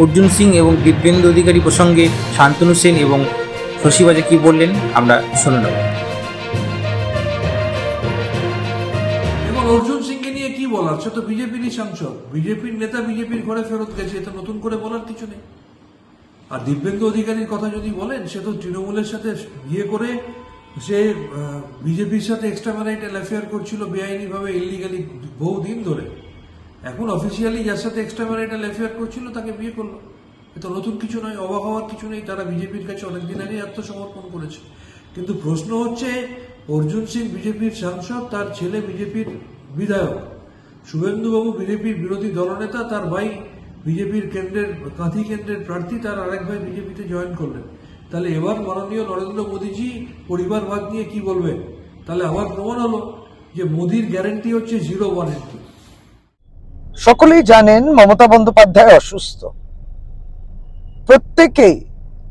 অর্জুন সিং এবং দিব্যেন্দু অধিকারী প্রসঙ্গে শান্তনু সেন এবং শশী বাজে কি বললেন আমরা শুনে নেব। এবং অর্জুন সিংকে নিয়ে কি বলার, সে তো বিজেপিরই সাংসদ, বিজেপির নেতা, বিজেপির ঘরে ফেরত গেছে, এটা নতুন করে বলার কিছু নেই। আর দিব্যেন্দু অধিকারীর কথা যদি বলেন, সে তো তৃণমূলের সাথে বিয়ে করে সে বিজেপির সাথে এক্সট্রা ম্যারিটাল অ্যাফেয়ার করছিল বেআইনিভাবে, ইলিগালি বহুদিন ধরে। এখন অফিসিয়ালি যার সাথে এক্সট্রা ম্যারিটাল অ্যাফেয়ার করছিল তাকে বিয়ে করলো। এটা নতুন কিছু নয়, অবাক হওয়ার কিছু নেই। তারা বিজেপির কাছে অনেকদিন আগেই আত্মসমর্পণ করেছে। কিন্তু প্রশ্ন হচ্ছে, অর্জুন সিং বিজেপির সাংসদ, তার ছেলে বিজেপির বিধায়ক, শুভেন্দুবাবু বিজেপির বিরোধী দলনেতা, তার ভাই বিজেপির কাঁথি কেন্দ্রের প্রার্থী, তার আরেক ভাই বিজেপিতে জয়েন করলেন। তাহলে এবার মাননীয় নরেন্দ্র মোদীজি পরিবারবাদ নিয়ে কি বলবেন? তাহলে আবার প্রমাণ হলো যে মোদির গ্যারেন্টি হচ্ছে 0-1 এন্ট্রি। সকলেই জানেন মমতা বন্দ্যোপাধ্যায় অসুস্থ। প্রত্যেকেই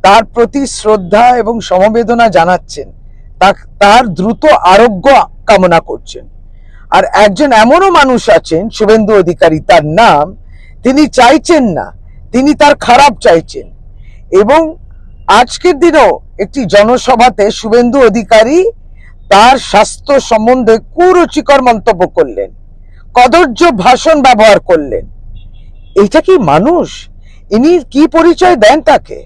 তার প্রতি শ্রদ্ধা এবং সমবেদনা জানাচ্ছেন, তার দ্রুত আরোগ্য কামনা করছেন। আর একজন এমনও মানুষ আছেন, শুভেন্দু অধিকারী তার নাম, তিনি চাইছেন না, তিনি তার খারাপ চাইছেন। এবং আজকের দিনেও একটি জনসভাতে শুভেন্দু অধিকারী তার স্বাস্থ্য সম্বন্ধে কুরুচিকর মন্তব্য করলেন, কদর্য ভাষণ ব্যবহার করলেন। এটা কি মানুষ? ইনি কি পরিচয় দেন তাকে?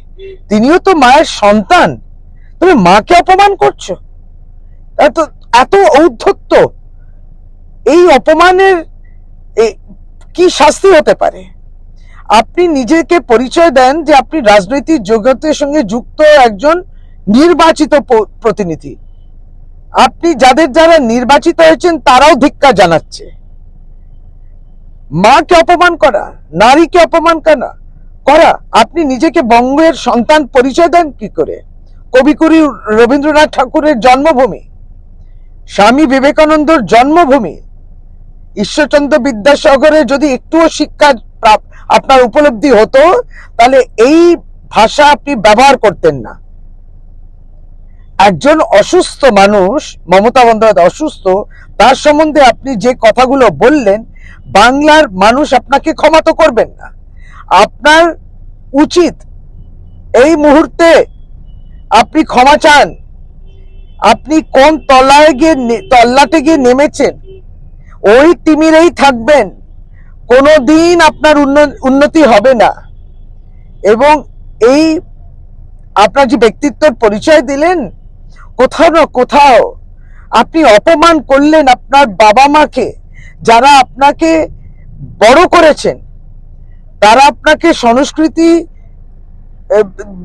তিনিও তো মায়ের সন্তান, তুমি মাকে অপমান করছো। এত ঔদ্ধত্য, এই অপমানের কি শাস্তি হতে পারে? আপনি নিজেকে পরিচয় দেন যে আপনি রাজনৈতিক জগতের সঙ্গে যুক্ত একজন নির্বাচিত প্রতিনিধি। আপনি যাদের দ্বারা নির্বাচিত হয়েছেন তারাও ধিক্কার জানাচ্ছে। মাকে অপমান করা, নারীকে অপমান করা, আপনি নিজেকে বঙ্গের সন্তান পরিচয় দেন কি করে? কবিগুরু রবীন্দ্রনাথ ঠাকুরের জন্মভূমি, স্বামী বিবেকানন্দর জন্মভূমি, ঈশ্বরচন্দ্র বিদ্যাসাগরের যদি একটুও শিক্ষা আপনার উপলব্ধি হতো, তাহলে এই ভাষা আপনি ব্যবহার করতেন না। একজন অসুস্থ মানুষ, মমতা বন্দ্যোপাধ্যায় অসুস্থ, তার সম্বন্ধে আপনি যে কথাগুলো বললেন, বাংলার মানুষ আপনাকে ক্ষমা তো করবেন না। আপনার উচিত এই মুহূর্তে আপনি ক্ষমা চান। আপনি কোন তল্লাটে গিয়ে নেমেছেন, ওই তিমিরেই থাকবেন, কোনোদিন আপনার উন্নতি হবে না। এবং এই আপনার যে ব্যক্তিত্বের পরিচয় দিলেন, কোথাও না কোথাও আপনি অপমান করলেন আপনার বাবা মাকে, যারা আপনাকে বড় করেছেন, তারা আপনাকে সংস্কৃতি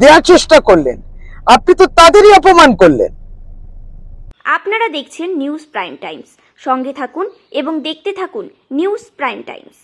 দেওয়ার চেষ্টা করলেন, আপনি তো তাদেরই অপমান করলেন। আপনারা দেখছেন নিউজ প্রাইম টাইমস, সঙ্গে থাকুন এবং দেখতে থাকুন নিউজ প্রাইম টাইমস।